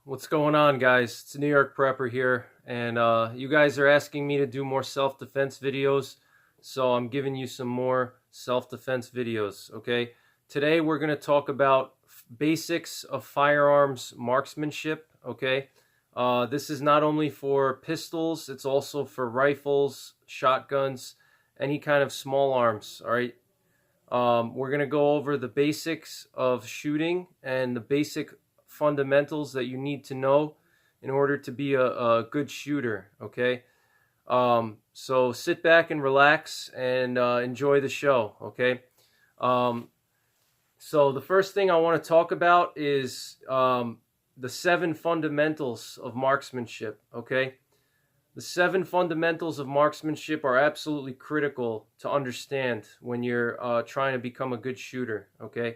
What's going on, guys? It's New York Prepper here, and you guys are asking me to do more self-defense videos, so I'm giving you some more self-defense videos, okay? Today we're going to talk about basics of firearms marksmanship, okay? This is not only for pistols, it's also for rifles, shotguns, any kind of small arms, all right? We're going to go over the basics of shooting and the basic fundamentals that you need to know in order to be a good shooter, okay? So sit back and relax and enjoy the show, okay? So the first thing I want to talk about is the 7 fundamentals of marksmanship, okay? The 7 fundamentals of marksmanship are absolutely critical to understand when you're trying to become a good shooter, okay?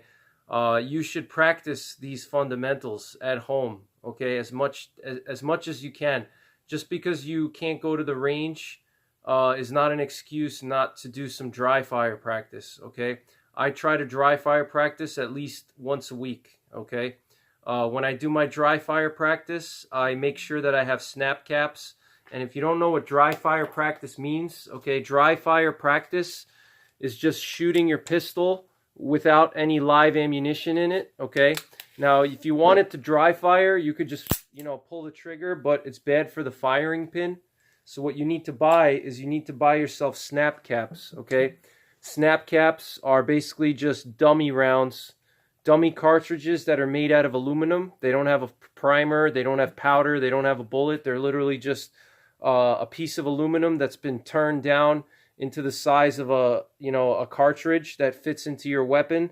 You should practice these fundamentals at home, okay, as much as you can. Just because you can't go to the range is not an excuse not to do some dry fire practice, okay? I try to dry fire practice at least once a week, okay? When I do my dry fire practice, I make sure that I have snap caps. And if you don't know what dry fire practice means, okay, dry fire practice is just shooting your pistol without any live ammunition in it, okay? Now, if you want it to dry fire, you could just, pull the trigger, but it's bad for the firing pin. So what you need to buy is you need to buy yourself snap caps, okay? Snap caps are basically just dummy rounds, dummy cartridges that are made out of aluminum. They don't have a primer, they don't have powder, they don't have a bullet. They're literally just a piece of aluminum that's been turned down into the size of a cartridge that fits into your weapon.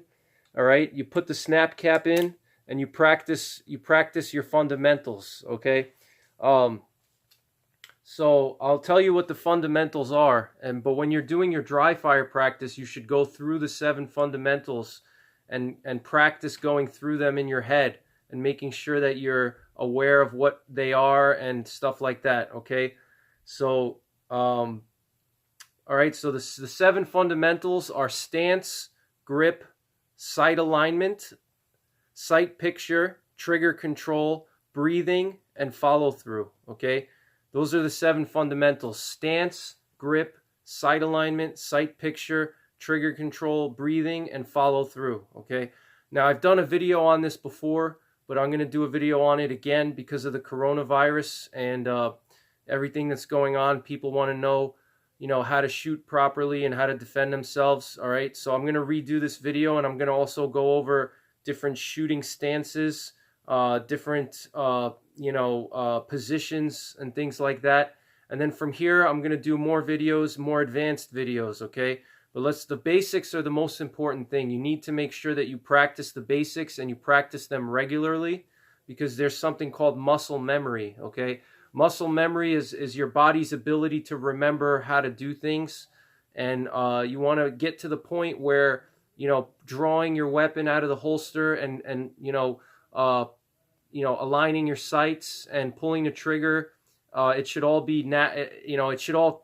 All right, you put the snap cap in and you practice your fundamentals, okay? So I'll tell you what the fundamentals are, but when you're doing your dry fire practice, you should go through the 7 fundamentals and practice going through them in your head and making sure that you're aware of what they are and stuff like that, okay? So, all right, so the 7 fundamentals are stance, grip, sight alignment, sight picture, trigger control, breathing, and follow through, okay? Those are the 7 fundamentals: stance, grip, sight alignment, sight picture, trigger control, breathing, and follow through, okay? Now, I've done a video on this before, but I'm going to do a video on it again because of the coronavirus and everything that's going on. People want to know, how to shoot properly and how to defend themselves, all right? So I'm going to redo this video, and I'm going to also go over different shooting stances, different, positions and things like that. And then from here, I'm going to do more videos, more advanced videos, okay? But the basics are the most important thing. You need to make sure that you practice the basics and you practice them regularly, because there's something called muscle memory, okay? Muscle memory is your body's ability to remember how to do things. And you want to get to the point where, drawing your weapon out of the holster and aligning your sights and pulling the trigger, it should all be, it should all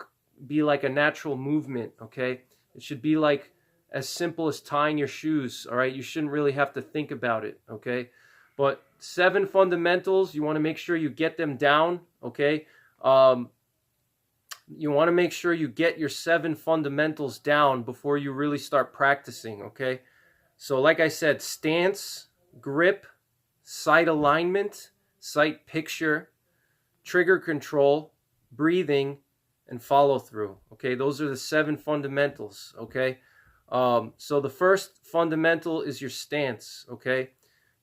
be like a natural movement, okay? It should be like as simple as tying your shoes, all right? You shouldn't really have to think about it, okay? But 7 fundamentals, you want to make sure you get them down, okay? You want to make sure you get your 7 fundamentals down before you really start practicing, okay? So like I said, stance, grip, sight alignment, sight picture, trigger control, breathing, and follow through, okay? Those are the 7 fundamentals, okay? So the first fundamental is your stance, okay?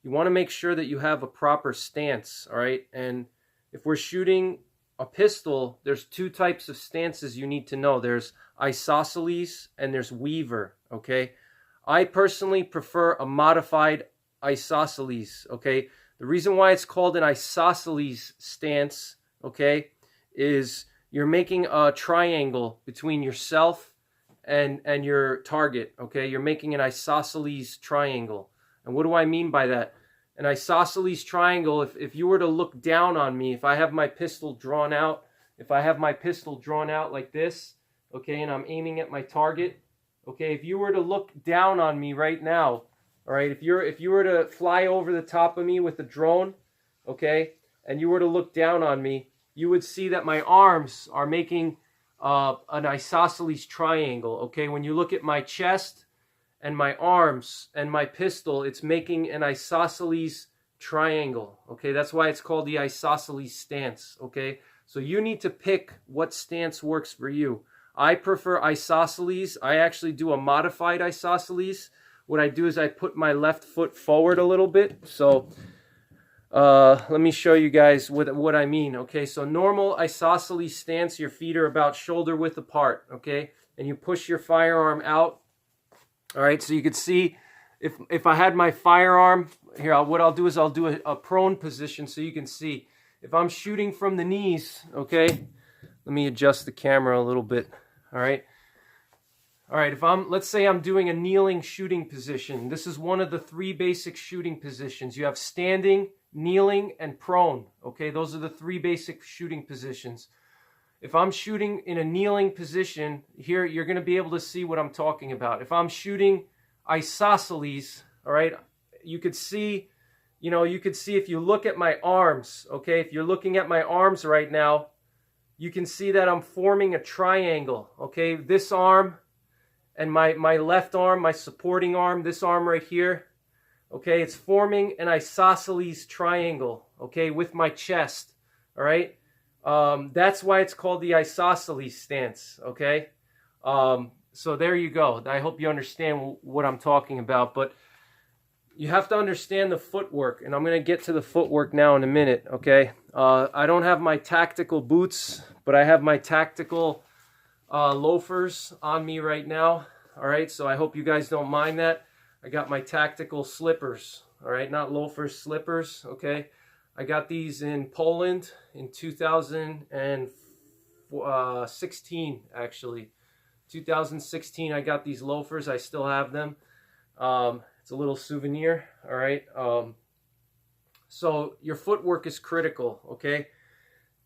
You want to make sure that you have a proper stance, all right? And if we're shooting a pistol, there's 2 types of stances you need to know. There's isosceles and there's weaver, okay? I personally prefer a modified isosceles, okay? The reason why it's called an isosceles stance, okay, is you're making a triangle between yourself and your target, okay? You're making an isosceles triangle. And what do I mean by that? An isosceles triangle, if you were to look down on me, if I have my pistol drawn out, like this, okay, and I'm aiming at my target, okay, if you were to look down on me right now, all right, if you were to fly over the top of me with a drone, okay, and you were to look down on me, you would see that my arms are making an isosceles triangle, okay? When you look at my chest and my arms and my pistol, it's making an isosceles triangle, okay? That's why it's called the isosceles stance, okay? So you need to pick what stance works for you. I prefer isosceles. I actually do a modified isosceles. What I do is I put my left foot forward a little bit. So let me show you guys what I mean, okay? So normal isosceles stance, your feet are about shoulder width apart, okay? And you push your firearm out. All right, so you can see if I had my firearm, here, what I'll do is I'll do a prone position so you can see. If I'm shooting from the knees, okay, let me adjust the camera a little bit, all right? All right, let's say I'm doing a kneeling shooting position. This is one of the 3 basic shooting positions. You have standing, kneeling, and prone, okay? Those are the 3 basic shooting positions. If I'm shooting in a kneeling position, here you're going to be able to see what I'm talking about. If I'm shooting isosceles, all right, you could see, if you look at my arms, okay, if you're looking at my arms right now, you can see that I'm forming a triangle, okay? This arm and my left arm, my supporting arm, this arm right here, okay, it's forming an isosceles triangle, okay, with my chest, all right? That's why it's called the isosceles stance, okay? So there you go. I hope you understand what I'm talking about, but you have to understand the footwork, and I'm going to get to the footwork now in a minute, okay? I don't have my tactical boots, but I have my tactical loafers on me right now, all right? So I hope you guys don't mind that. I got my tactical slippers, all right? Not loafers, slippers, okay? I got these in Poland in 2016, actually. 2016, I got these loafers. I still have them. It's a little souvenir, all right? So your footwork is critical, okay?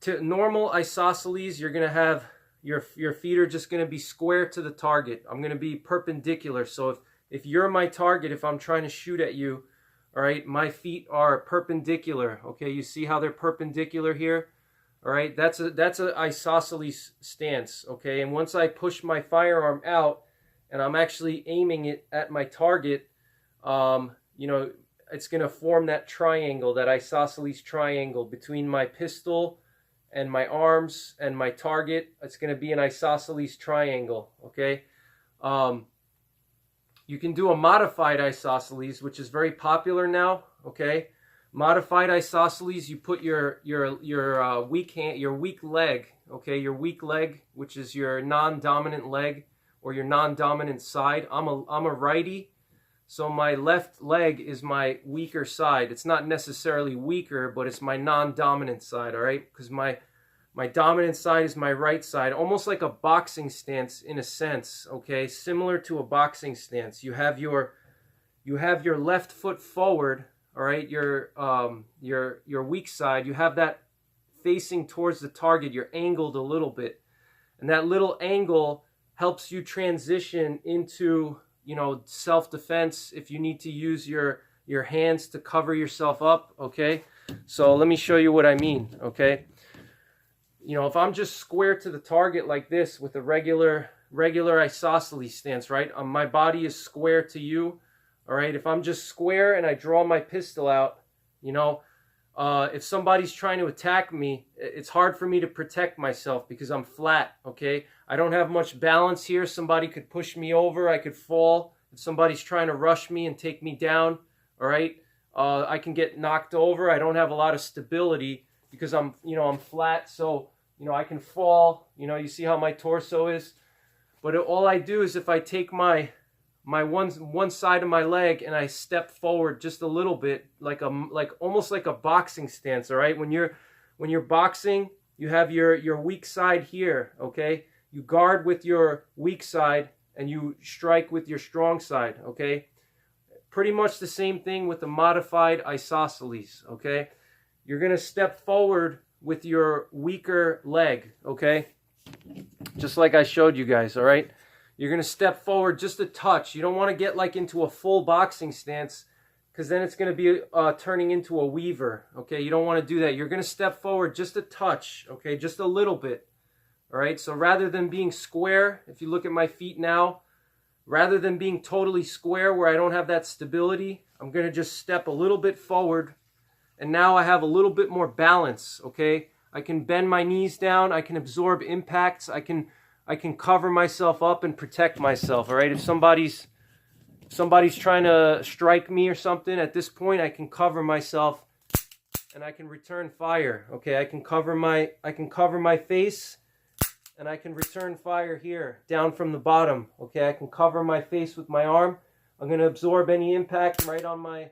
To normal isosceles, you're going to have your feet are just going to be square to the target. I'm going to be perpendicular. So if you're my target, if I'm trying to shoot at you, all right, my feet are perpendicular, okay? You see how they're perpendicular here? All right, that's a isosceles stance, okay? And once I push my firearm out and I'm actually aiming it at my target, it's going to form that triangle, that isosceles triangle between my pistol and my arms and my target. It's going to be an isosceles triangle, okay? You can do a modified isosceles, which is very popular now, okay? Modified isosceles, you put your weak leg, okay? Your weak leg, which is your non-dominant leg or your non-dominant side. I'm a righty, so my left leg is my weaker side. It's not necessarily weaker, but it's my non-dominant side, all right? Because my dominant side is my right side, almost like a boxing stance in a sense, okay? Similar to a boxing stance. You have your left foot forward, all right? Your weak side, you have that facing towards the target. You're angled a little bit. And that little angle helps you transition into, self-defense if you need to use your hands to cover yourself up, okay? So let me show you what I mean, okay? If I'm just square to the target like this with a regular isosceles stance, right? My body is square to you, all right? If I'm just square and I draw my pistol out, if somebody's trying to attack me, it's hard for me to protect myself because I'm flat, okay? I don't have much balance here. Somebody could push me over. I could fall. If somebody's trying to rush me and take me down, all right? I can get knocked over. I don't have a lot of stability because I'm flat, so I can fall. You see how my torso is. But all I do is if I take my one side of my leg and I step forward just a little bit, almost like a boxing stance. All right, when you're boxing, you have your weak side here. Okay, you guard with your weak side and you strike with your strong side. Okay, pretty much the same thing with the modified isosceles. Okay, you're gonna step forward with your weaker leg, okay? Just like I showed you guys, all right? You're going to step forward just a touch. You don't want to get into a full boxing stance. because then it's going to be turning into a weaver. Okay, you don't want to do that. You're going to step forward just a touch, okay, just a little bit. All right, so rather than being square, if you look at my feet now, rather than being totally square where I don't have that stability, I'm going to just step a little bit forward, and now I have a little bit more balance, okay? I can bend my knees down, I can absorb impacts, I can cover myself up and protect myself, all right? If somebody's trying to strike me or something, at this point I can cover myself and I can return fire, okay? I can cover my face, and I can return fire here, down from the bottom, okay? I can cover my face with my arm. I'm going to absorb any impact right on my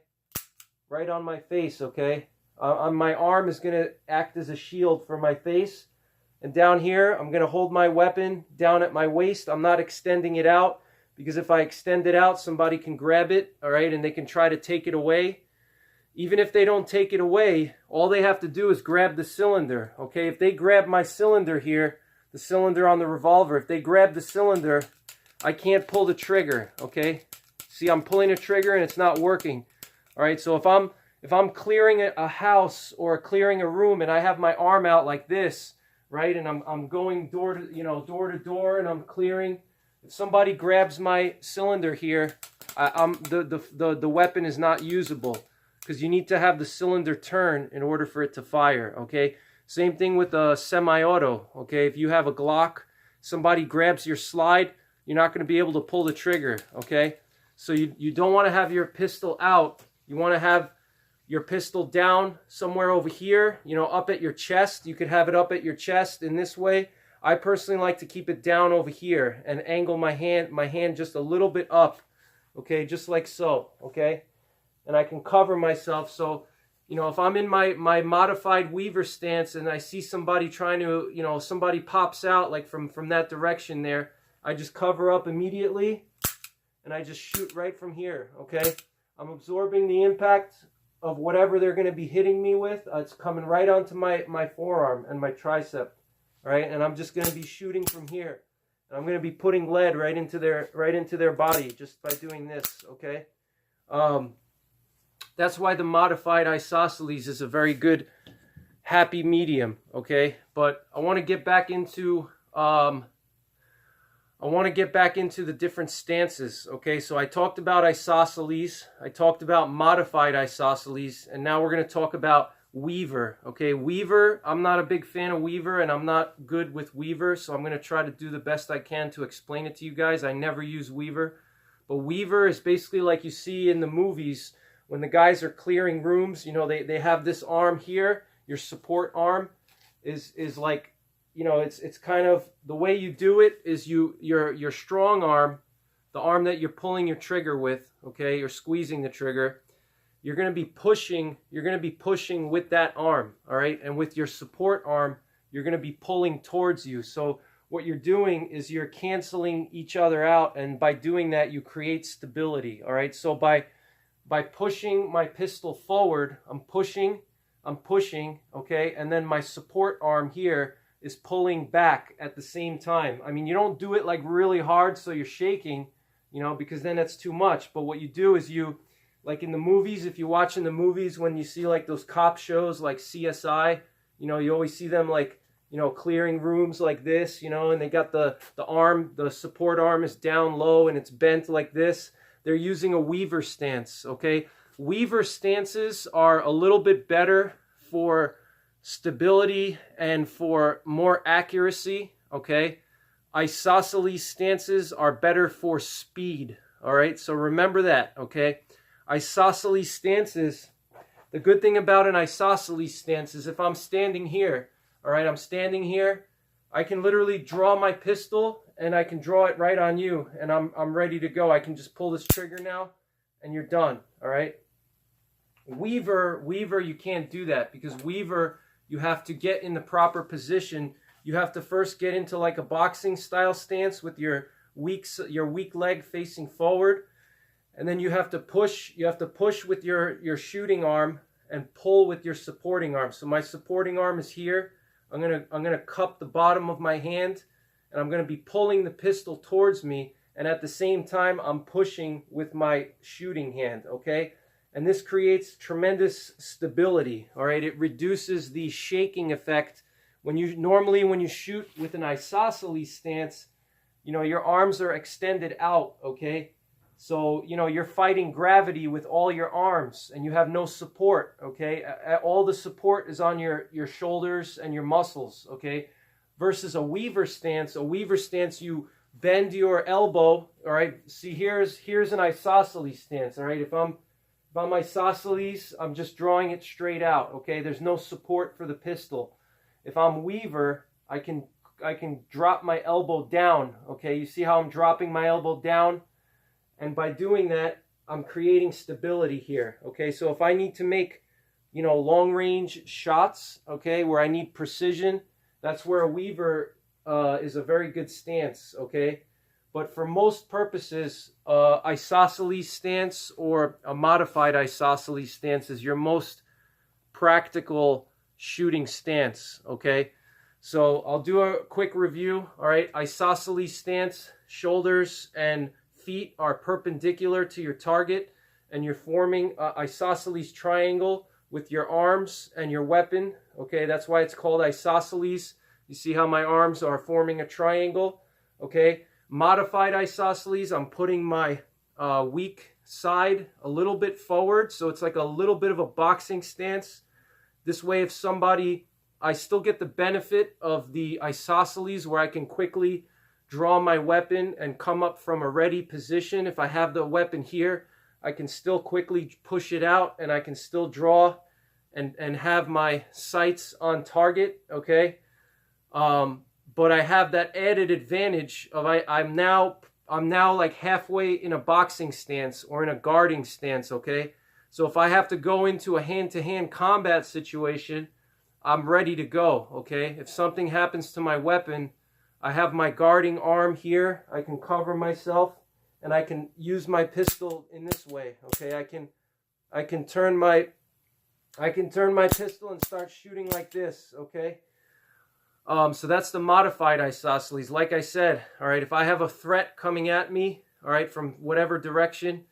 face, okay? My arm is going to act as a shield for my face. And down here, I'm going to hold my weapon down at my waist. I'm not extending it out, because if I extend it out, somebody can grab it, all right? And they can try to take it away. Even if they don't take it away, all they have to do is grab the cylinder, okay? If they grab my cylinder here, the cylinder on the revolver, if they grab the cylinder, I can't pull the trigger, okay? See, I'm pulling a trigger and it's not working. All right, so if I'm clearing a house or clearing a room and I have my arm out like this, right, and I'm going door to door and I'm clearing, if somebody grabs my cylinder here, the weapon is not usable, because you need to have the cylinder turn in order for it to fire, okay? Same thing with a semi-auto, okay? If you have a Glock, somebody grabs your slide, you're not going to be able to pull the trigger, okay? So you don't want to have your pistol out. You want to have your pistol down somewhere over here, up at your chest. You could have it up at your chest in this way. I personally like to keep it down over here and angle my hand just a little bit up, okay? Just like so, okay? And I can cover myself, so if I'm in my modified weaver stance and I see somebody trying to, somebody pops out like from that direction there, I just cover up immediately and I just shoot right from here, okay? I'm absorbing the impact of whatever they're going to be hitting me with. It's coming right onto my forearm and my tricep, all right? And I'm just going to be shooting from here. And I'm going to be putting lead right into their body just by doing this, okay? That's why the modified isosceles is a very good happy medium, okay? But I want to get back into the different stances, okay? So I talked about isosceles, I talked about modified isosceles, and now we're going to talk about weaver, okay? Weaver, I'm not a big fan of weaver, and I'm not good with weaver, so I'm going to try to do the best I can to explain it to you guys. I never use weaver, but weaver is basically like you see in the movies. When the guys are clearing rooms, they have this arm here. Your support arm is like, it's kind of, the way you do it is your strong arm, the arm that you're pulling your trigger with, okay, you're squeezing the trigger. You're going to be pushing with that arm, all right? And with your support arm, you're going to be pulling towards you. So what you're doing is you're canceling each other out, and by doing that, you create stability, all right? So by pushing my pistol forward, I'm pushing, okay? And then my support arm here is pulling back at the same time. I mean, you don't do it like really hard so you're shaking, because then that's too much. But what you do is like in the movies, if you watch in the movies, when you see like those cop shows like CSI, you always see them like, clearing rooms like this, and they got the arm, the support arm is down low and it's bent like this. They're using a weaver stance, okay? Weaver stances are a little bit better for stability and for more accuracy, okay? Isosceles stances are better for speed, all right? So remember that, okay? Isosceles stances, the good thing about an isosceles stance is if I'm standing here, all right, I'm standing here, I can literally draw my pistol and I can draw it right on you, and I'm ready to go. I can just pull this trigger now and you're done, all right? Weaver, you can't do that, because weaver, you have to get in the proper position. You have to first get into like a boxing style stance with your weak leg facing forward, and then you have to push with your shooting arm and pull with your supporting arm. So my supporting arm is here. I'm gonna cup the bottom of my hand, and I'm gonna be pulling the pistol towards me, and at the same time I'm pushing with my shooting hand, okay? and this creates tremendous stability. All right, it reduces the shaking effect. When you shoot with an isosceles stance, your arms are extended out, okay? So, you're fighting gravity with all your arms and you have no support, okay? All the support is on your shoulders and your muscles, okay? Versus a weaver stance. A weaver stance, you bend your elbow, all right? See, here's an isosceles stance, all right? If I'm isosceles, I'm just drawing it straight out, okay? There's no support for the pistol. If I'm weaver, I can drop my elbow down, okay? You see how I'm dropping my elbow down? And by doing that, I'm creating stability here, okay? So if I need to make, long range shots, okay, where I need precision, that's where a weaver is a very good stance, okay? But for most purposes, isosceles stance or a modified isosceles stance is your most practical shooting stance, okay? So I'll do a quick review, all right? Isosceles stance, shoulders and feet are perpendicular to your target, and you're forming an isosceles triangle with your arms and your weapon, okay? That's why it's called isosceles. You see how my arms are forming a triangle, okay? Modified isosceles, I'm putting my weak side a little bit forward, so it's like a little bit of a boxing stance. This way, if I still get the benefit of the isosceles where I can quickly draw my weapon and come up from a ready position. If I have the weapon here, I can still quickly push it out and I can still draw and have my sights on target, okay? But I have that added advantage of I'm now like halfway in a boxing stance or in a guarding stance, okay? So if I have to go into a hand-to-hand combat situation, I'm ready to go, okay? If something happens to my weapon, I have my guarding arm here. I can cover myself and I can use my pistol in this way, okay? I can turn my pistol and start shooting like this, okay? So that's the modified isosceles. Like I said, all right, if I have a threat coming at me, all right, from whatever direction,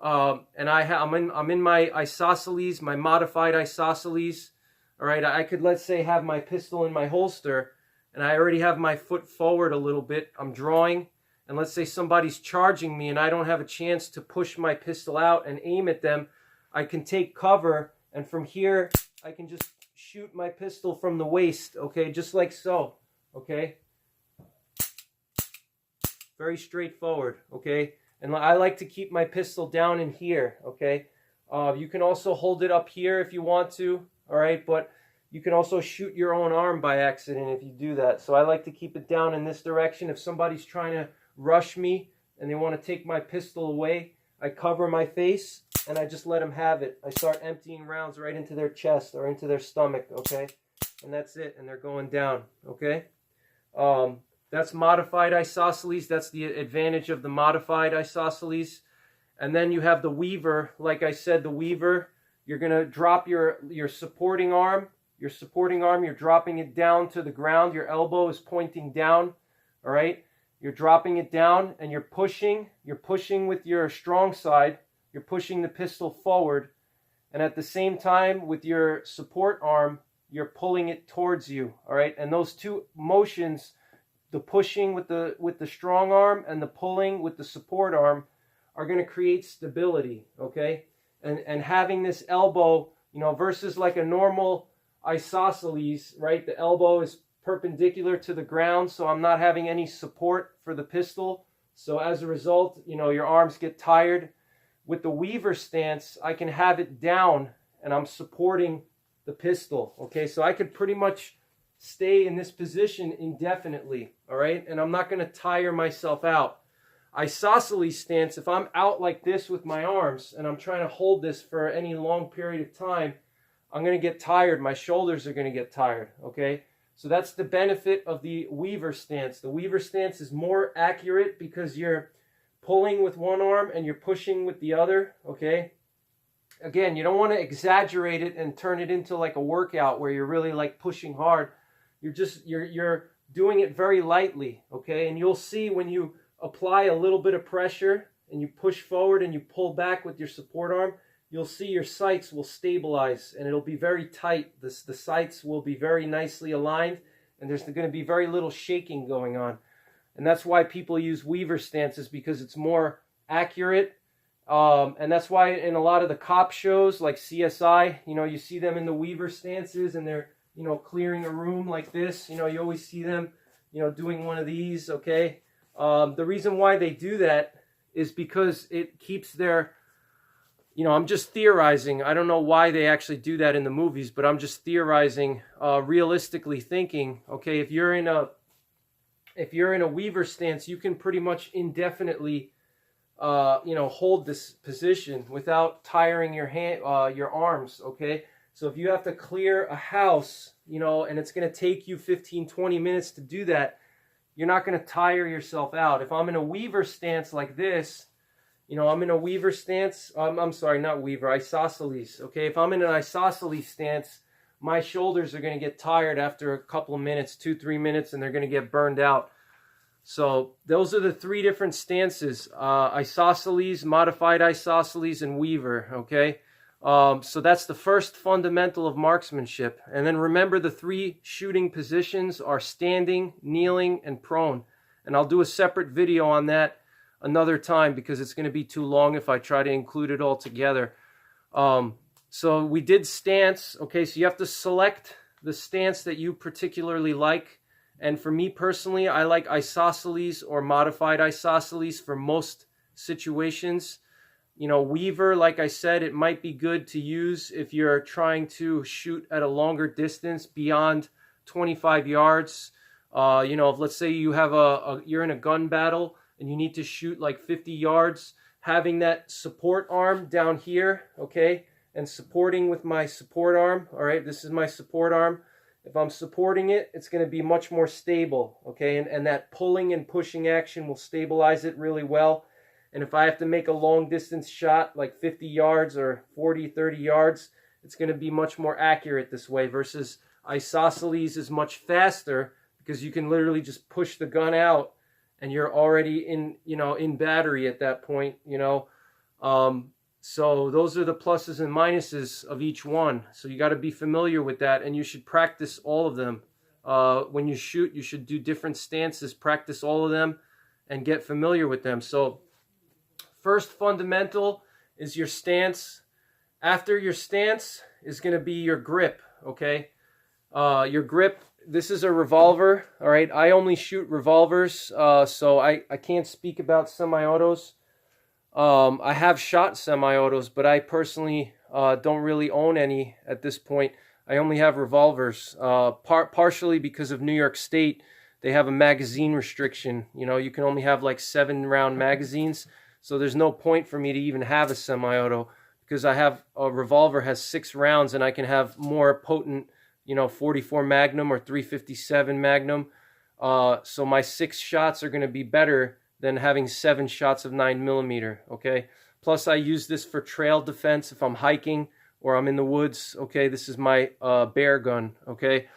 and I'm in my isosceles, my modified isosceles, all right, I could, let's say, have my pistol in my holster, and I already have my foot forward a little bit. I'm drawing, and let's say somebody's charging me, and I don't have a chance to push my pistol out and aim at them. I can take cover, and from here, I can just shoot my pistol from the waist, okay, just like so, okay? Very straightforward, okay? And I like to keep my pistol down in here, okay? You can also hold it up here if you want to, all right? But you can also shoot your own arm by accident if you do that. So I like to keep it down in this direction. If somebody's trying to rush me and they want to take my pistol away, I cover my face and I just let them have it. I start emptying rounds right into their chest or into their stomach, okay? And that's it, and they're going down, okay? That's modified isosceles. That's the advantage of the modified isosceles. And then you have the weaver. Like I said, the weaver, you're going to drop your supporting arm. Your supporting arm, you're dropping it down to the ground. Your elbow is pointing down, all right? You're dropping it down and you're pushing. You're pushing with your strong side. You're pushing the pistol forward. And at the same time, with your support arm, you're pulling it towards you, all right? And those two motions, the pushing with the strong arm and the pulling with the support arm, are going to create stability, okay? And having this elbow, versus like a normal isosceles, right? The elbow is perpendicular to the ground, so I'm not having any support for the pistol. So as a result, your arms get tired. With the weaver stance, I can have it down and I'm supporting the pistol, okay? So I could pretty much stay in this position indefinitely, all right? And I'm not going to tire myself out. Isosceles stance, if I'm out like this with my arms and I'm trying to hold this for any long period of time, I'm going to get tired. My shoulders are going to get tired, okay? So that's the benefit of the weaver stance. The weaver stance is more accurate because you're pulling with one arm and you're pushing with the other, okay? Again, you don't want to exaggerate it and turn it into like a workout where you're really like pushing hard. You're doing it very lightly, okay? And you'll see when you apply a little bit of pressure and you push forward and you pull back with your support arm, you'll see your sights will stabilize and it'll be very tight. The sights will be very nicely aligned, and there's going to be very little shaking going on. And that's why people use Weaver stances, because it's more accurate. And that's why in a lot of the cop shows like CSI, you see them in the Weaver stances and they're, clearing a room like this. You always see them, doing one of these, okay? The reason why they do that is because it keeps their, I'm just theorizing. I don't know why they actually do that in the movies, but I'm just theorizing, realistically thinking, okay, if you're in a Weaver stance, you can pretty much indefinitely, hold this position without tiring your arms, okay? So if you have to clear a house, and it's going to take you 15, 20 minutes to do that, you're not going to tire yourself out. If I'm in a Weaver stance like this, I'm in a Weaver stance, I'm sorry, not Weaver, isosceles, okay? If I'm in an isosceles stance, my shoulders are going to get tired after a couple of minutes, 2-3 minutes, and they're going to get burned out. So those are the 3 different stances, isosceles, modified isosceles, and Weaver, okay? So that's the first fundamental of marksmanship. And then remember, the 3 shooting positions are standing, kneeling, and prone. And I'll do a separate video on that another time because it's going to be too long if I try to include it all together. So we did stance, okay? So you have to select the stance that you particularly like. And for me personally, I like isosceles or modified isosceles for most situations. Weaver, like I said, it might be good to use if you're trying to shoot at a longer distance beyond 25 yards. If let's say you have you're in a gun battle and you need to shoot like 50 yards, having that support arm down here, okay, and supporting with my support arm, all right, this is my support arm. If I'm supporting it, it's going to be much more stable, okay, and that pulling and pushing action will stabilize it really well. And if I have to make a long distance shot, like 50 yards or 40, 30 yards, it's going to be much more accurate this way, versus isosceles is much faster because you can literally just push the gun out and you're already in battery at that point, So those are the pluses and minuses of each one. So you got to be familiar with that, and you should practice all of them. When you shoot, you should do different stances, practice all of them, and get familiar with them. So first fundamental is your stance. After your stance is going to be your grip, okay? Your grip, this is a revolver, all right? I only shoot revolvers, so I can't speak about semi-autos. I have shot semi-autos, but I personally don't really own any at this point. I only have revolvers, partially because of New York State. They have a magazine restriction. You can only have like 7-round magazines. So there's no point for me to even have a semi-auto because I have a revolver has 6 rounds and I can have more potent, 44 Magnum or 357 Magnum. So my 6 shots are going to be better than having 7 shots of 9mm, okay? Plus I use this for trail defense if I'm hiking or I'm in the woods, okay? This is my bear gun, okay?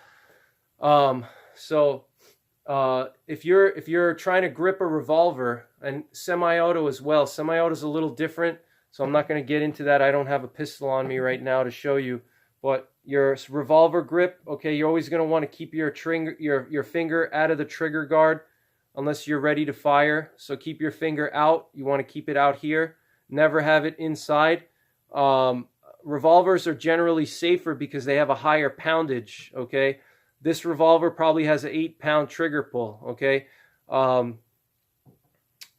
If you're trying to grip a revolver, and semi-auto as well, semi-auto is a little different, so I'm not going to get into that. I don't have a pistol on me right now to show you, but your revolver grip, okay, you're always going to want to keep your finger out of the trigger guard unless you're ready to fire. So keep your finger out. You want to keep it out here. Never have it inside. Revolvers are generally safer because they have a higher poundage, okay? This revolver probably has an 8-pound trigger pull, okay?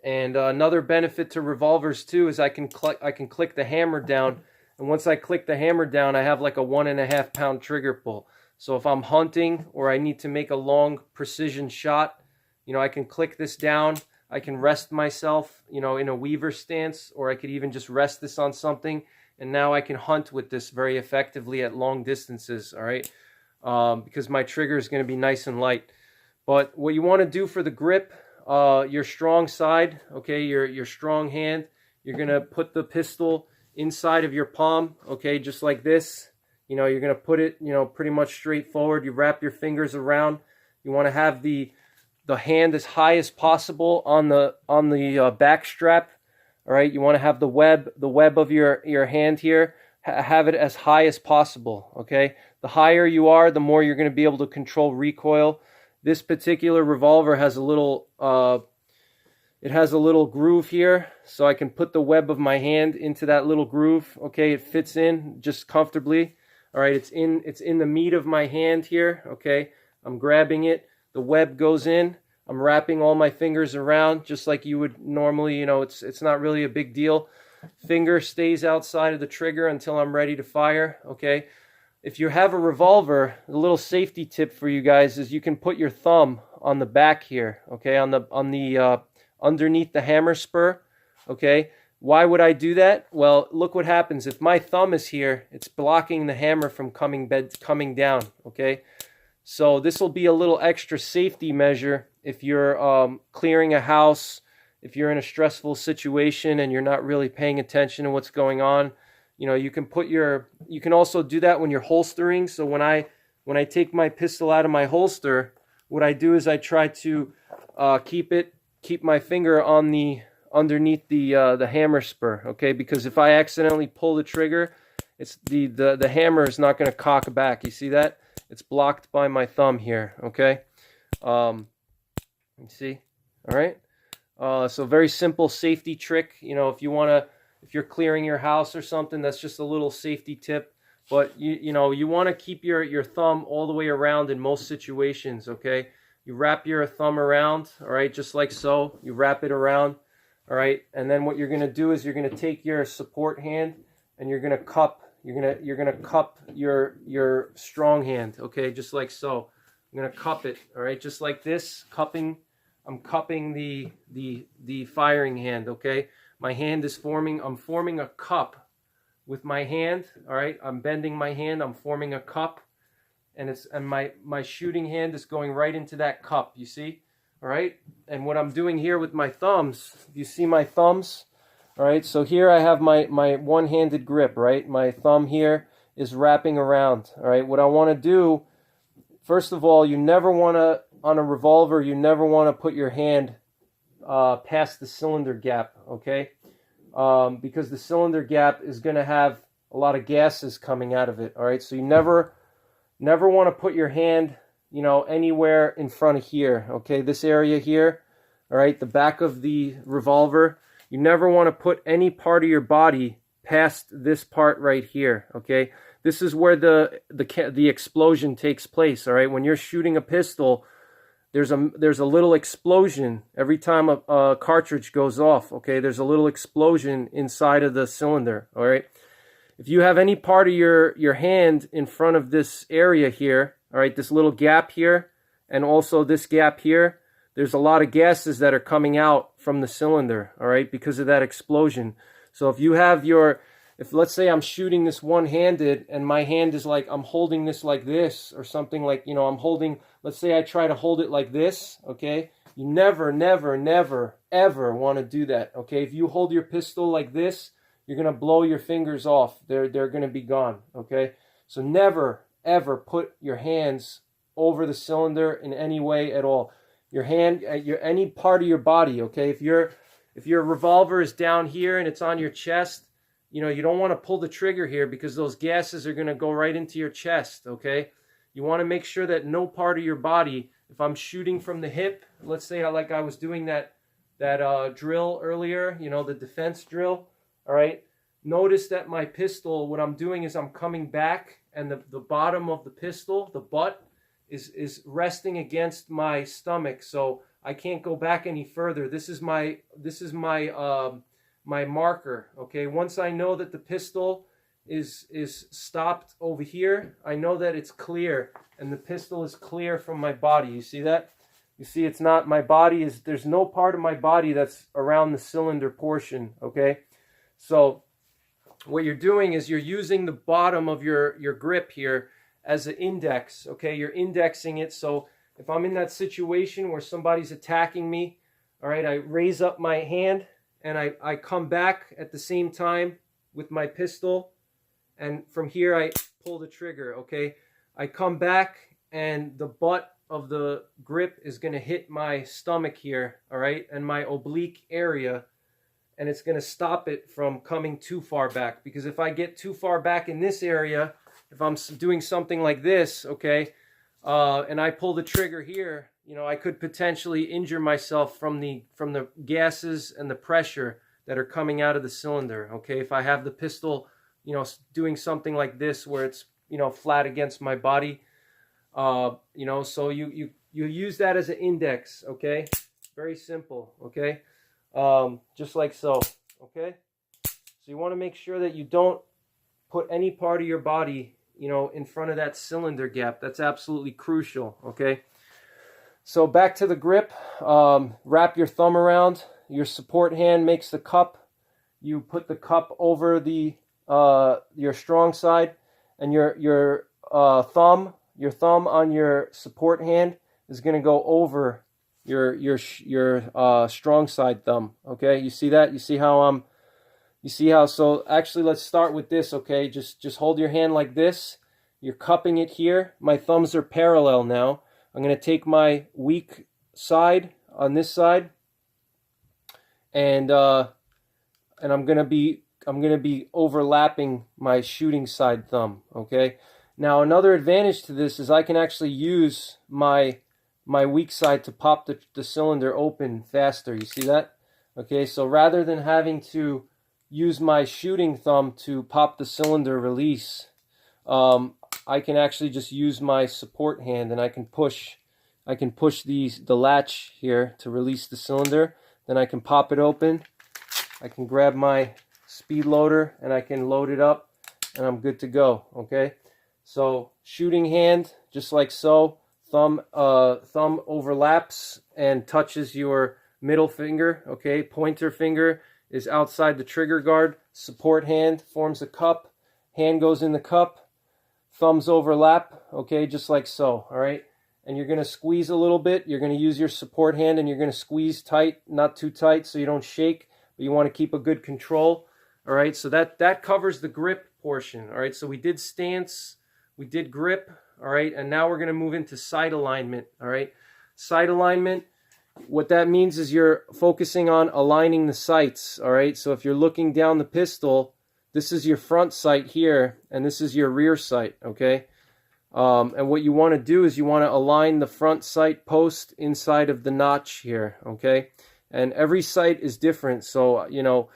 And another benefit to revolvers too is I can click the hammer down, and once I click the hammer down, I have like a 1.5-pound trigger pull. So if I'm hunting or I need to make a long precision shot, I can click this down. I can rest myself, in a Weaver stance, or I could even just rest this on something, and now I can hunt with this very effectively at long distances, all right? Because my trigger is going to be nice and light. But what you want to do for the grip, your strong side, okay, your strong hand, you're going to put the pistol inside of your palm, okay, just like this. You're going to put it, pretty much straight forward. You wrap your fingers around. You want to have the hand as high as possible on the back strap All right, you want to have the web of your hand here, have it as high as possible. Okay, the higher you are, the more you're going to be able to control recoil. This particular revolver has a little it has a little groove here, so I can put the web of my hand into that little groove. Okay, it fits in just comfortably. All right, it's in the meat of my hand here. Okay, I'm grabbing it. The web goes in. I'm wrapping all my fingers around just like you would normally. You know, it's not really a big deal. Finger stays outside of the trigger until I'm ready to fire. Okay. If you have a revolver, a little safety tip for you guys is you can put your thumb on the back here. Okay, on the underneath the hammer spur. Okay. Why would I do that? Well, look what happens. If my thumb is here, it's blocking the hammer from coming down. Okay. So this will be a little extra safety measure if you're clearing a house, if you're in a stressful situation and you're not really paying attention to what's going on. You know, you can also do that when you're holstering. So when I take my pistol out of my holster, what I do is I try to keep my finger on underneath the hammer spur, okay? Because if I accidentally pull the trigger, it's the hammer is not going to cock back. You see that? It's blocked by my thumb here, okay? You see? All right? So very simple safety trick. You know, if you're clearing your house or something, that's just a little safety tip. But you want to keep your thumb all the way around in most situations, okay? You wrap your thumb around, all right, just like so. You wrap it around, all right? And then what you're going to do is you're going to take your support hand and you're going to cup your strong hand, okay, just like so. I'm going to cup it, all right, just like this, cupping. I'm cupping the firing hand, okay? My hand is I'm forming a cup with my hand, all right? I'm bending my hand, I'm forming a cup, and my shooting hand is going right into that cup, you see? All right? And what I'm doing here with my thumbs, you see my thumbs? All right, so here I have my one-handed grip, right? My thumb here is wrapping around, all right? What I want to do, first of all, you never want to, on a revolver, you never want to put your hand past the cylinder gap, okay? Because the cylinder gap is going to have a lot of gases coming out of it, all right? So you never want to put your hand, you know, anywhere in front of here, okay? This area here, all right, the back of the revolver. You never want to put any part of your body past this part right here, okay? This is where the explosion takes place, all right? When you're shooting a pistol, there's a little explosion every time a cartridge goes off, okay? There's a little explosion inside of the cylinder, all right? If you have any part of your hand in front of this area here, all right, this little gap here, and also this gap here, there's a lot of gases that are coming out from the cylinder, all right, because of that explosion. So if you have if let's say I'm shooting this one-handed and my hand is like, I'm holding this like this or something, like, you know, I'm holding, let's say I try to hold it like this, okay? You never, ever want to do that, okay? If you hold your pistol like this, you're going to blow your fingers off. They're going to be gone, okay? So never, ever put your hands over the cylinder in any way at all. Your hand, any part of your body, okay? If your revolver is down here and it's on your chest, you know, you don't want to pull the trigger here because those gases are going to go right into your chest, okay? You want to make sure that no part of your body, if I'm shooting from the hip, let's say like I was doing that drill earlier, you know, the defense drill, all right? Notice that my pistol, what I'm doing is I'm coming back and the bottom of the pistol, the butt, is resting against my stomach, so I can't go back any further. This is my marker, okay? Once I know that the pistol is stopped over here, I know that it's clear and the pistol is clear from my body. You see that? You see it's not, my body is, there's no part of my body that's around the cylinder portion, okay? So what you're doing is you're using the bottom of your grip here as an index, okay? You're indexing it, so if I'm in that situation where somebody's attacking me, all right, I raise up my hand and I come back at the same time with my pistol, and from here I pull the trigger, okay? I come back and the butt of the grip is going to hit my stomach here, all right, and my oblique area, and it's going to stop it from coming too far back. Because if I get too far back in this area, if I'm doing something like this, okay, and I pull the trigger here, you know, I could potentially injure myself from the gases and the pressure that are coming out of the cylinder. Okay, if I have the pistol, you know, doing something like this where it's, you know, flat against my body, you know, so you use that as an index. Okay, very simple. Okay, just like so. Okay, so you want to make sure that you don't put any part of your body, you know, in front of that cylinder gap. That's absolutely crucial. Okay, so back to the grip. Wrap your thumb around. Your support hand makes the cup. You put the cup over the your strong side, and your thumb on your support hand is going to go over your strong side thumb. Okay, you see that? You see how so actually let's start with this. Okay, just hold your hand like this. You're cupping it here. My thumbs are parallel now. I'm going to take my weak side on this side, and I'm going to be overlapping my shooting side thumb. Okay, now another advantage to this is I can actually use my weak side to pop the cylinder open faster. You see that? Okay, so rather than having to use my shooting thumb to pop the cylinder release, I can actually just use my support hand, and I can push the latch here to release the cylinder. Then I can pop it open. I can grab my speed loader and I can load it up, and I'm good to go. Okay, so shooting hand, just like so. Thumb overlaps and touches your middle finger. Okay, pointer finger is outside the trigger guard. Support hand forms a cup. Hand goes in the cup. Thumbs overlap. Okay, just like so. All right, and you're going to squeeze a little bit. You're going to use your support hand, and you're going to squeeze tight, not too tight so you don't shake, but you want to keep a good control. All right, so that covers the grip portion. All right, so we did stance, we did grip. All right, and now we're going to move into sight alignment. All right, sight alignment, what that means is you're focusing on aligning the sights. All right, so if you're looking down the pistol, this is your front sight here, and this is your rear sight. Okay, and what you want to do is you want to align the front sight post inside of the notch here. Okay, and every sight is different, so you know,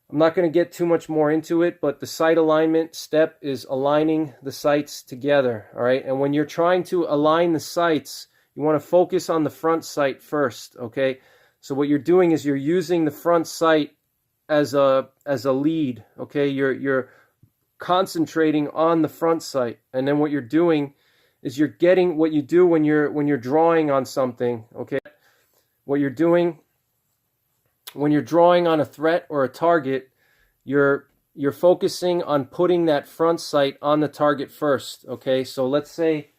I'm not going to get too much more into it, but the sight alignment step is aligning the sights together. All right, and when you're trying to align the sights, you want to focus on the front sight first. Okay, so what you're doing is you're using the front sight as a lead. Okay, you're concentrating on the front sight, and then what you're doing is you're getting what you do when you're drawing on something. Okay, what you're doing when you're drawing on a threat or a target, you're focusing on putting that front sight on the target first. Okay, so let's say,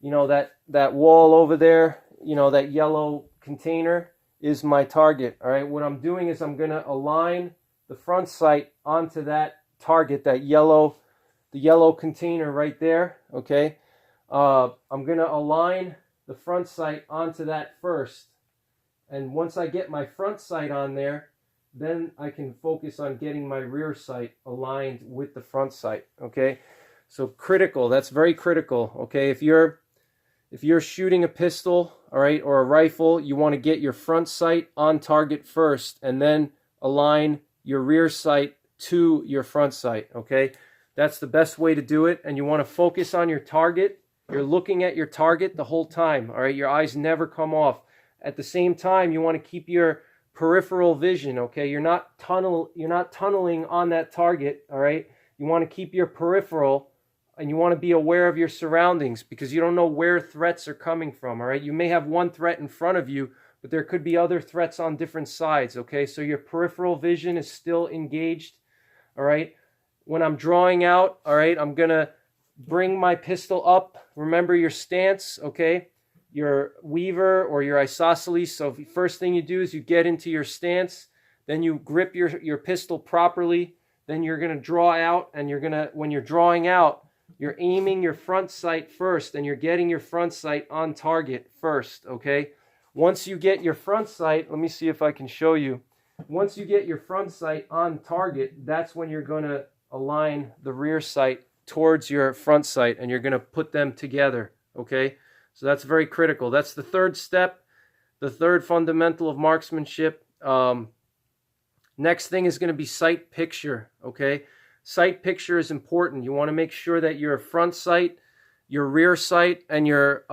you know, that wall over there, you know, that yellow container is my target. All right, what I'm doing is I'm going to align the front sight onto that target, the yellow container right there. Okay, I'm going to align the front sight onto that first. And once I get my front sight on there, then I can focus on getting my rear sight aligned with the front sight. Okay, so critical. That's very critical. Okay, if you're shooting a pistol, all right, or a rifle, you want to get your front sight on target first, and then align your rear sight to your front sight. Okay, that's the best way to do it. And you want to focus on your target. You're looking at your target the whole time. All right, your eyes never come off. At the same time, you want to keep your peripheral vision. Okay, you're not tunneling on that target. All right, you want to keep your peripheral, and you want to be aware of your surroundings, because you don't know where threats are coming from. All right, you may have one threat in front of you, but there could be other threats on different sides. Okay, so your peripheral vision is still engaged. All right, when I'm drawing out, all right, I'm gonna bring my pistol up. Remember your stance. Okay, your weaver or your isosceles. So first thing you do is you get into your stance, then you grip your pistol properly, then you're going to draw out, and when you're drawing out, you're aiming your front sight first, and you're getting your front sight on target first. Okay, once you get your front sight, let me see if I can show you. once you get your front sight on target, that's when you're going to align the rear sight towards your front sight, and you're going to put them together, okay? So that's very critical. That's the third step, the third fundamental of marksmanship. Next thing is going to be sight picture, okay? Sight picture is important. You want to make sure that your front sight, your rear sight, and your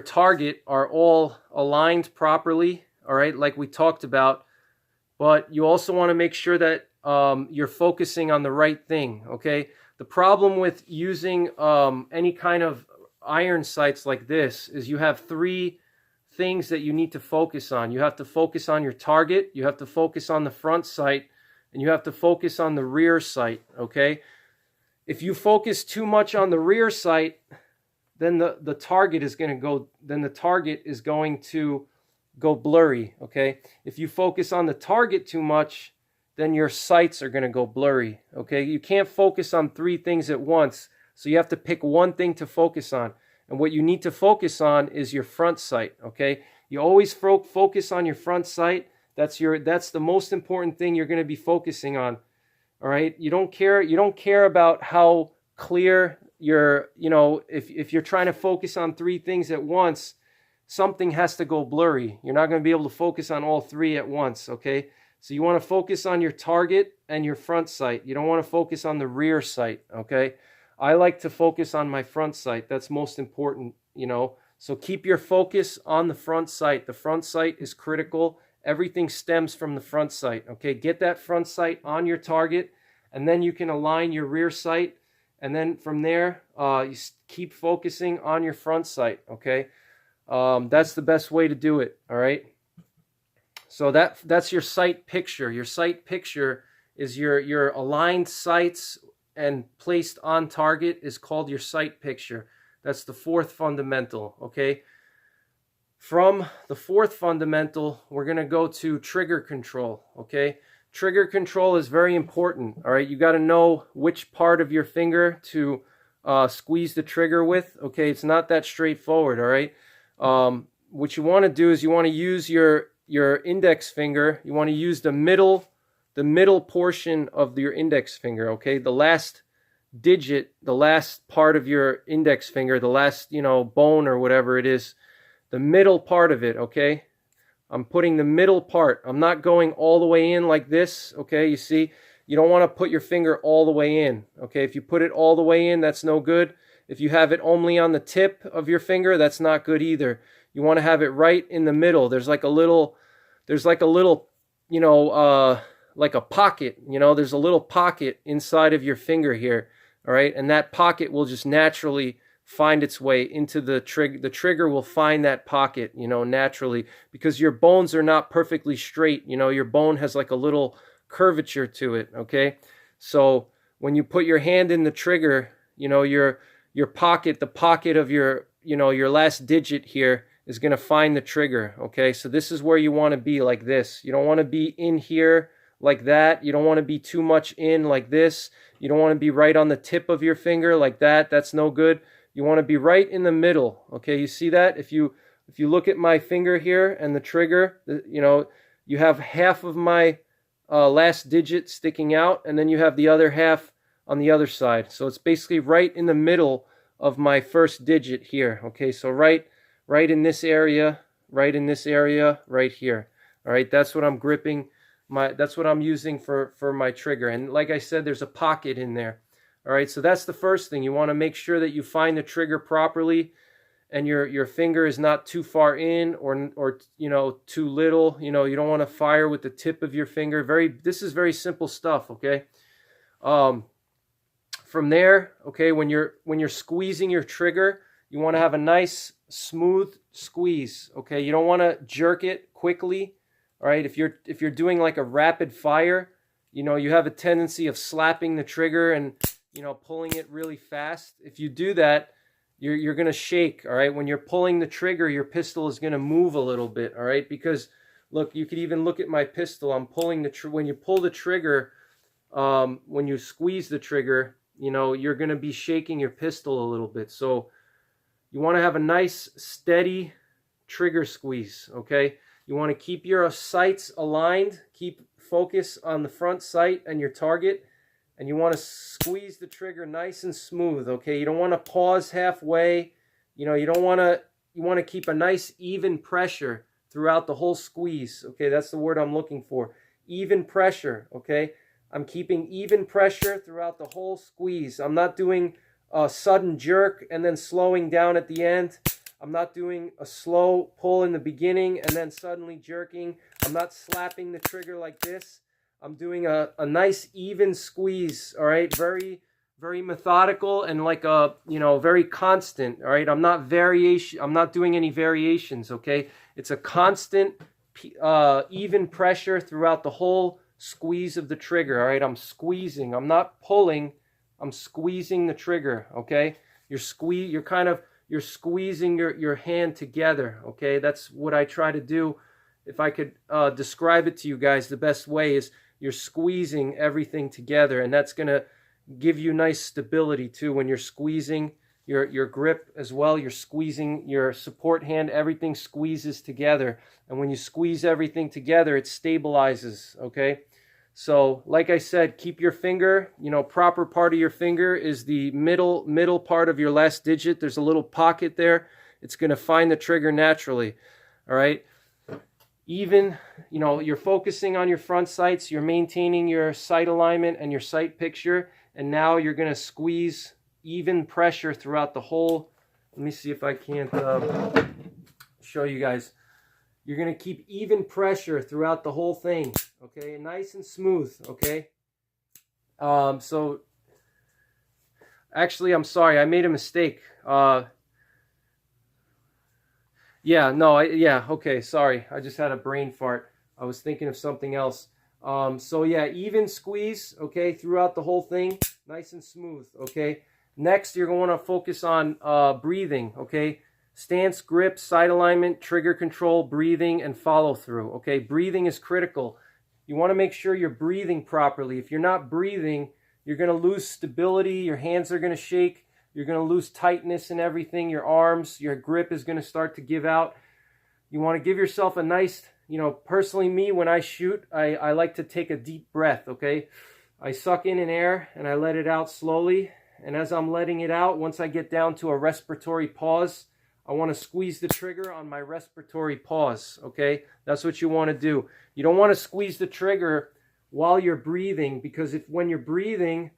target are all aligned properly, all right, like we talked about. But you also want to make sure that you're focusing on the right thing, okay? The problem with using any kind of iron sights like this is you have three things that you need to focus on. You have to focus on your target, you have to focus on the front sight, and you have to focus on the rear sight, okay? If you focus too much on the rear sight, then the target is going to go blurry, okay? If you focus on the target too much, then your sights are going to go blurry, okay? You can't focus on three things at once, so you have to pick one thing to focus on. And what you need to focus on is your front sight, okay? You always focus on your front sight. That's the most important thing you're going to be focusing on, all right? You don't care about how clear if you're trying to focus on three things at once, something has to go blurry. You're not going to be able to focus on all three at once, okay? So you want to focus on your target and your front sight. You don't want to focus on the rear sight, okay? I like to focus on my front sight. That's most important, So keep your focus on the front sight. The front sight is critical. Everything stems from the front sight, okay? Get that front sight on your target, and then you can align your rear sight. And then from there, you keep focusing on your front sight, okay? That's the best way to do it, all right? So that's your sight picture. Your sight picture is your aligned sights and placed on target is called your sight picture. That's the fourth fundamental, okay? From the fourth fundamental, we're going to go to trigger control, okay? Trigger control is very important, all right? You got to know which part of your finger to squeeze the trigger with, okay? It's not that straightforward, all right? What you want to do is you want to use your index finger. You want to use the middle portion of your index finger, okay? The last digit, the last part of your index finger, the last, bone or whatever it is, the middle part of it, okay? I'm putting the middle part. I'm not going all the way in like this, okay? You see, you don't want to put your finger all the way in, okay? If you put it all the way in, that's no good. If you have it only on the tip of your finger, that's not good either. You want to have it right in the middle. There's like a little, like a pocket, there's a little pocket inside of your finger here, all right? And that pocket will just naturally find its way into the trigger. The trigger will find that pocket, naturally, because your bones are not perfectly straight. Your bone has like a little curvature to it, okay? So when you put your hand in the trigger, your pocket, the pocket of your last digit here is going to find the trigger, okay? So this is where you want to be, like this. You don't want to be in here like that. You don't want to be too much in like this. You don't want to be right on the tip of your finger like that. That's no good. You want to be right in the middle, okay? You see that? If you look at my finger here and the trigger, you have half of my last digit sticking out, and then you have the other half on the other side. So it's basically right in the middle of my first digit here, okay? So right in this area, right here. All right, that's what I'm gripping. That's what I'm using for my trigger. And like I said, there's a pocket in there. All right, so that's the first thing. You want to make sure that you find the trigger properly, and your finger is not too far in or too little. You don't want to fire with the tip of your finger. This is very simple stuff, okay? From there, okay, when you're squeezing your trigger, you want to have a nice smooth squeeze, okay? You don't want to jerk it quickly. All right, if you're doing like a rapid fire, you have a tendency of slapping the trigger and pulling it really fast. If you do that, you're going to shake, all right? When you're pulling the trigger, your pistol is going to move a little bit, all right? Because look, you could even look at my pistol. I'm pulling when you pull the trigger, when you squeeze the trigger, you're going to be shaking your pistol a little bit. So you want to have a nice steady trigger squeeze, okay? You want to keep your sights aligned, keep focus on the front sight and your target, and you want to squeeze the trigger nice and smooth, okay? You don't want to pause halfway. You know, you want to keep a nice even pressure throughout the whole squeeze, okay? That's the word I'm looking for. Even pressure, okay? I'm keeping even pressure throughout the whole squeeze. I'm not doing a sudden jerk and then slowing down at the end. I'm not doing a slow pull in the beginning and then suddenly jerking. I'm not slapping the trigger like this. I'm doing a nice even squeeze, all right? Very, very methodical and like a, you know, very constant, all right? I'm not doing any variations, okay? It's a constant, even pressure throughout the whole squeeze of the trigger, all right? I'm squeezing. I'm not pulling. I'm squeezing the trigger, okay? You're squeezing your hand together, okay? That's what I try to do. If I could describe it to you guys, the best way is you're squeezing everything together, and that's going to give you nice stability too. When you're squeezing your grip as well, you're squeezing your support hand, everything squeezes together. And when you squeeze everything together, it stabilizes, okay? So like I said, keep your finger, you know, proper part of your finger is the middle part of your last digit. There's a little pocket there. It's going to find the trigger naturally, all right? Even, you know, you're focusing on your front sights, you're maintaining your sight alignment and your sight picture, and now you're going to squeeze even pressure throughout the whole. Let me see if I can't show you guys. You're going to keep even pressure throughout the whole thing, okay? Nice and smooth, okay? So, actually, I'm sorry, I made a mistake. Okay, sorry. I just had a brain fart. I was thinking of something else. So yeah, even squeeze, okay, throughout the whole thing, nice and smooth, okay? Next, you're going to want to focus on breathing, okay? Stance, grip, sight alignment, trigger control, breathing, and follow through, okay? Breathing is critical. You want to make sure you're breathing properly. If you're not breathing, you're going to lose stability, your hands are going to shake, you're going to lose tightness in everything, your arms, your grip is going to start to give out. You want to give yourself a nice, you know, personally me, when I shoot, I like to take a deep breath, okay? I suck in an air and I let it out slowly. And as I'm letting it out, once I get down to a respiratory pause, I want to squeeze the trigger on my respiratory pause, okay? That's what you want to do. You don't want to squeeze the trigger while you're breathing, because when you're breathing,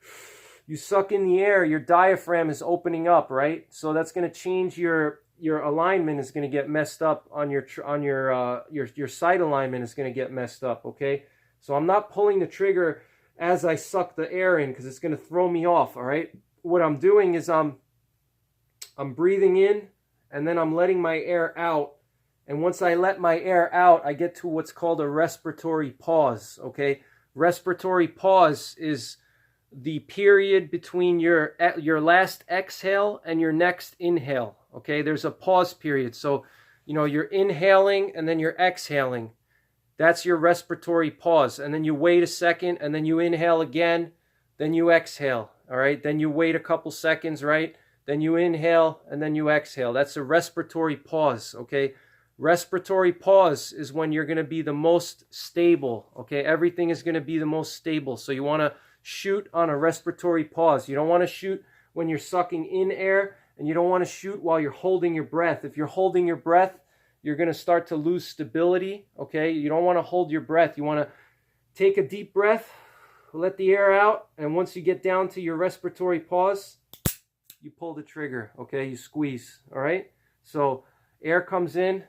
you suck in the air, your diaphragm is opening up, right? So that's going to change your alignment is going to get messed up on your sight alignment is going to get messed up, okay? So I'm not pulling the trigger as I suck the air in because it's going to throw me off, all right? What I'm doing is I'm breathing in and then I'm letting my air out. And once I let my air out, I get to what's called a respiratory pause, okay? Respiratory pause is the period between your last exhale and your next inhale, okay? There's a pause period. So, you know, you're inhaling and then you're exhaling. That's your respiratory pause. And then you wait a second and then you inhale again, then you exhale, all right? Then you wait a couple seconds, right? Then you inhale and then you exhale. That's a respiratory pause, okay? Respiratory pause is when you're going to be the most stable, okay? Everything is going to be the most stable. So you want to shoot on a respiratory pause. You don't want to shoot when you're sucking in air, and you don't want to shoot while you're holding your breath. If you're holding your breath, you're going to start to lose stability, okay? You don't want to hold your breath. You want to take a deep breath, let the air out, and once you get down to your respiratory pause, you pull the trigger, okay? You squeeze, all right? So air comes in,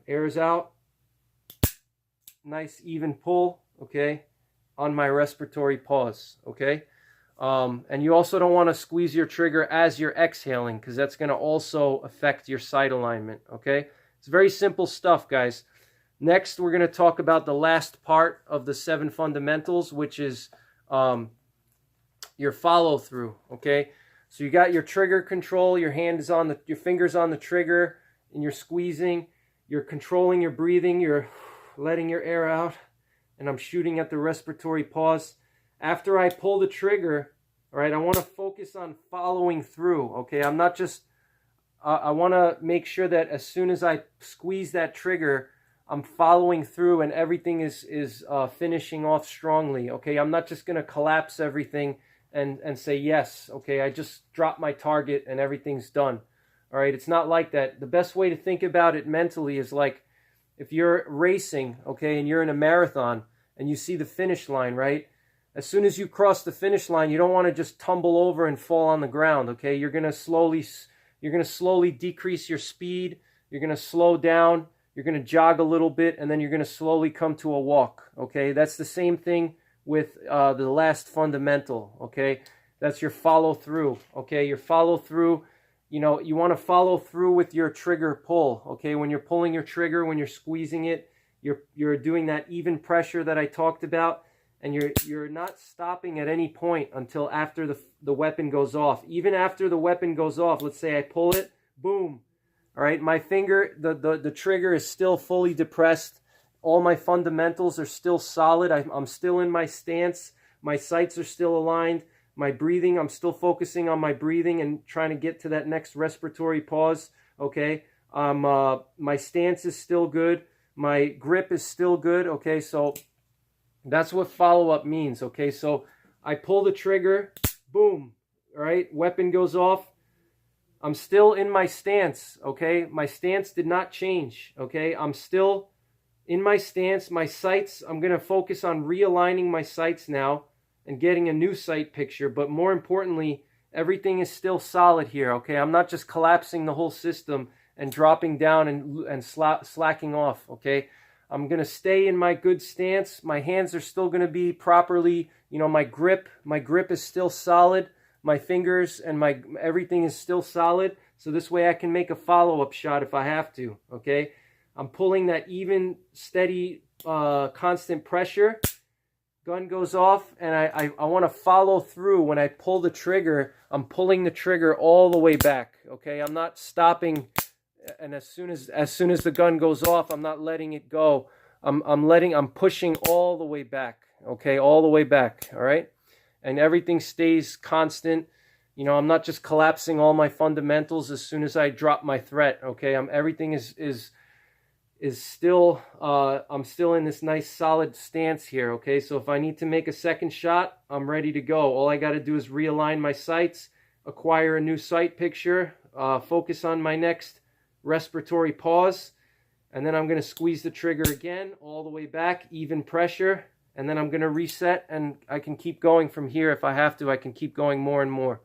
air is out, nice even pull, okay? On my respiratory pause, okay? And you also don't want to squeeze your trigger as you're exhaling because that's going to also affect your sight alignment, okay? It's very simple stuff, guys. Next, we're going to talk about the last part of the 7 fundamentals, which is your follow through, okay? So you got your trigger control, your finger's on the trigger, and you're squeezing. You're controlling your breathing, you're letting your air out, and I'm shooting at the respiratory pause. After I pull the trigger, all right, I want to focus on following through, okay? I'm not just I want to make sure that as soon as I squeeze that trigger, I'm following through and everything is finishing off strongly. Okay, I'm not just going to collapse everything and say yes. Okay, I just drop my target and everything's done. All right, it's not like that. The best way to think about it mentally is like if you're racing, okay, and you're in a marathon and you see the finish line, right? As soon as you cross the finish line, you don't want to just tumble over and fall on the ground, okay? You're going to slowly decrease your speed. You're going to slow down. You're going to jog a little bit, and then you're going to slowly come to a walk, okay? That's the same thing with the last fundamental, okay? That's your follow through, okay? Your follow through, you know, you want to follow through with your trigger pull, okay? When you're pulling your trigger, when you're squeezing it, you're doing that even pressure that I talked about. And you're not stopping at any point until after the weapon goes off. Even after the weapon goes off, let's say I pull it, boom. All right, my finger, the trigger is still fully depressed. All my fundamentals are still solid. I'm still in my stance. My sights are still aligned. My breathing, I'm still focusing on my breathing and trying to get to that next respiratory pause. Okay, my stance is still good. My grip is still good. Okay, so that's what follow-up means, okay? So I pull the trigger, boom, all right? Weapon goes off. I'm still in my stance, okay? My stance did not change, okay? I'm still in my stance. My sights, I'm going to focus on realigning my sights now and getting a new sight picture. But more importantly, everything is still solid here, okay? I'm not just collapsing the whole system and dropping down and slacking off, okay? I'm going to stay in my good stance. My hands are still going to be properly, you know, my grip is still solid. My fingers and everything is still solid. So this way I can make a follow-up shot if I have to, okay? I'm pulling that even, steady, constant pressure. Gun goes off, and I want to follow through. When I pull the trigger, I'm pulling the trigger all the way back, okay? I'm not stopping. And as soon as the gun goes off, I'm not letting it go. I'm pushing all the way back, okay, all the way back, all right, and everything stays constant. You know, I'm not just collapsing all my fundamentals as soon as I drop my threat, okay. Everything is still. I'm still in this nice solid stance here, okay. So if I need to make a second shot, I'm ready to go. All I got to do is realign my sights, acquire a new sight picture, focus on my next respiratory pause, and then I'm going to squeeze the trigger again all the way back, even pressure, and then I'm going to reset, and I can keep going from here. If I have to, I can keep going more and more,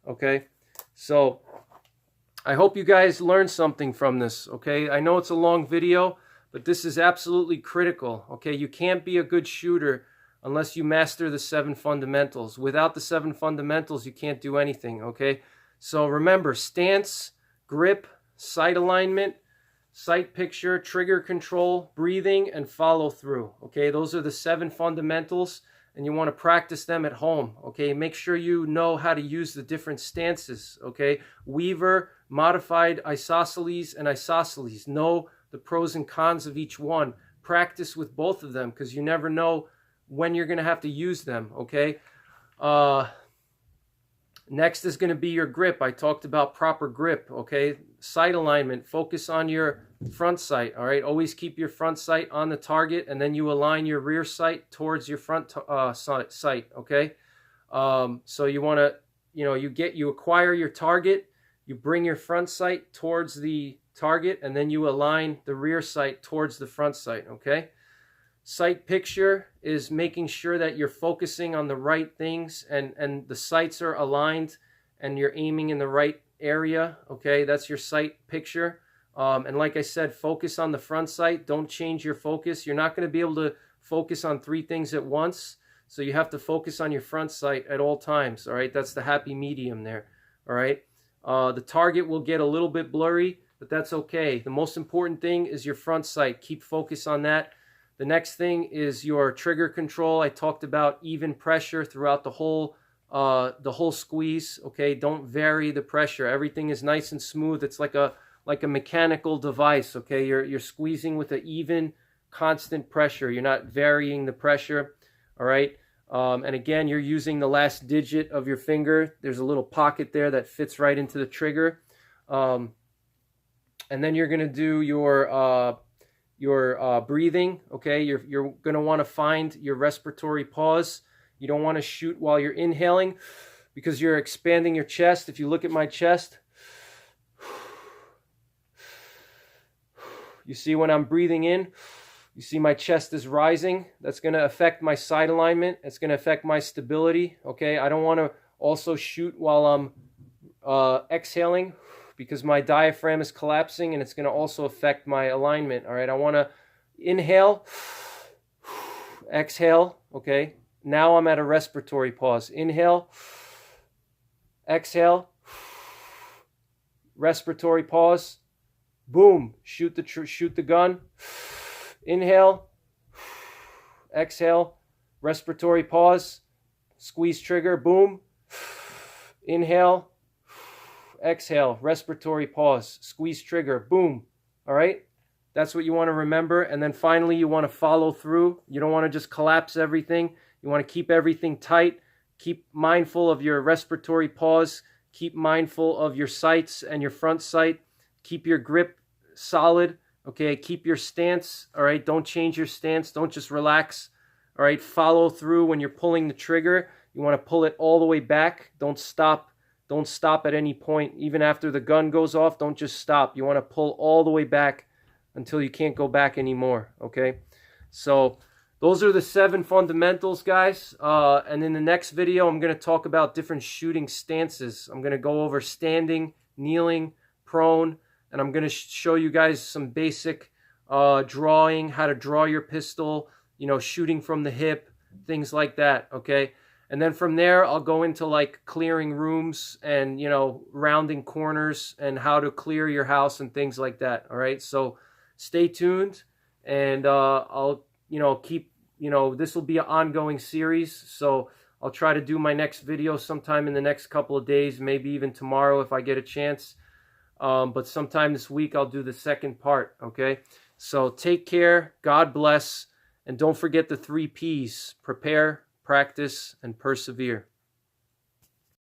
okay? So I hope you guys learned something from this, okay? I know it's a long video, but this is absolutely critical, okay? You can't be a good shooter unless you master the 7 fundamentals. Without the 7 fundamentals, you can't do anything, okay? So remember, stance, grip, sight alignment, sight picture, trigger control, breathing, and follow through. Okay, those are the 7 fundamentals, and you want to practice them at home. Okay, make sure you know how to use the different stances. Okay, Weaver, modified isosceles, and isosceles. Know the pros and cons of each one. Practice with both of them because you never know when you're going to have to use them. Okay. Next is going to be your grip. I talked about proper grip, okay? Sight alignment, focus on your front sight, all right? Always keep your front sight on the target, and then you align your rear sight towards your front sight, okay? So you want to, you know, you acquire your target, you bring your front sight towards the target, and then you align the rear sight towards the front sight, okay? Sight picture is making sure that you're focusing on the right things and the sights are aligned and you're aiming in the right area, okay? That's your sight picture. And like I said, focus on the front sight. Don't change your focus. You're not going to be able to focus on 3 things at once, so you have to focus on your front sight at all times, all right? That's the happy medium there, all right? The target will get a little bit blurry, but that's okay. The most important thing is your front sight. Keep focus on that. The next thing is your trigger control. I talked about even pressure throughout the whole squeeze. Okay, don't vary the pressure. Everything is nice and smooth. It's like a mechanical device. Okay, you're squeezing with an even, constant pressure. You're not varying the pressure. All right. And again, you're using the last digit of your finger. There's a little pocket there that fits right into the trigger. and then you're going to do your breathing. Okay, you're going to want to find your respiratory pause. You don't want to shoot while you're inhaling because you're expanding your chest. If you look at my chest, you see when I'm breathing in, you see my chest is rising. That's going to affect my side alignment. It's going to affect my stability. Okay, I don't want to also shoot while I'm exhaling because my diaphragm is collapsing, and it's going to also affect my alignment. All right, I want to inhale, exhale. Okay, now I'm at a respiratory pause. Inhale, exhale, respiratory pause. Boom, shoot the gun. Inhale, exhale, respiratory pause, squeeze trigger, boom. Inhale, exhale, respiratory pause, squeeze trigger, boom. All right, that's what you want to remember. And then finally, you want to follow through. You don't want to just collapse everything. You want to keep everything tight. Keep mindful of your respiratory pause. Keep mindful of your sights and your front sight. Keep your grip solid. Okay, keep your stance. All right, don't change your stance. Don't just relax. All right, follow through when you're pulling the trigger. You want to pull it all the way back. Don't stop. Don't stop at any point. Even after the gun goes off, don't just stop. You want to pull all the way back until you can't go back anymore. Okay, so those are the 7 fundamentals, guys. And in the next video, I'm going to talk about different shooting stances. I'm going to go over standing, kneeling, prone, and I'm going to show you guys some basic drawing, how to draw your pistol, shooting from the hip, things like that, okay? And then from there, I'll go into like clearing rooms and, rounding corners and how to clear your house and things like that, all right? So stay tuned, and I'll, keep, this will be an ongoing series, so I'll try to do my next video sometime in the next couple of days, maybe even tomorrow if I get a chance. But sometime this week, I'll do the second part, okay? So take care, God bless, and don't forget the 3 Ps: prepare, practice, and persevere.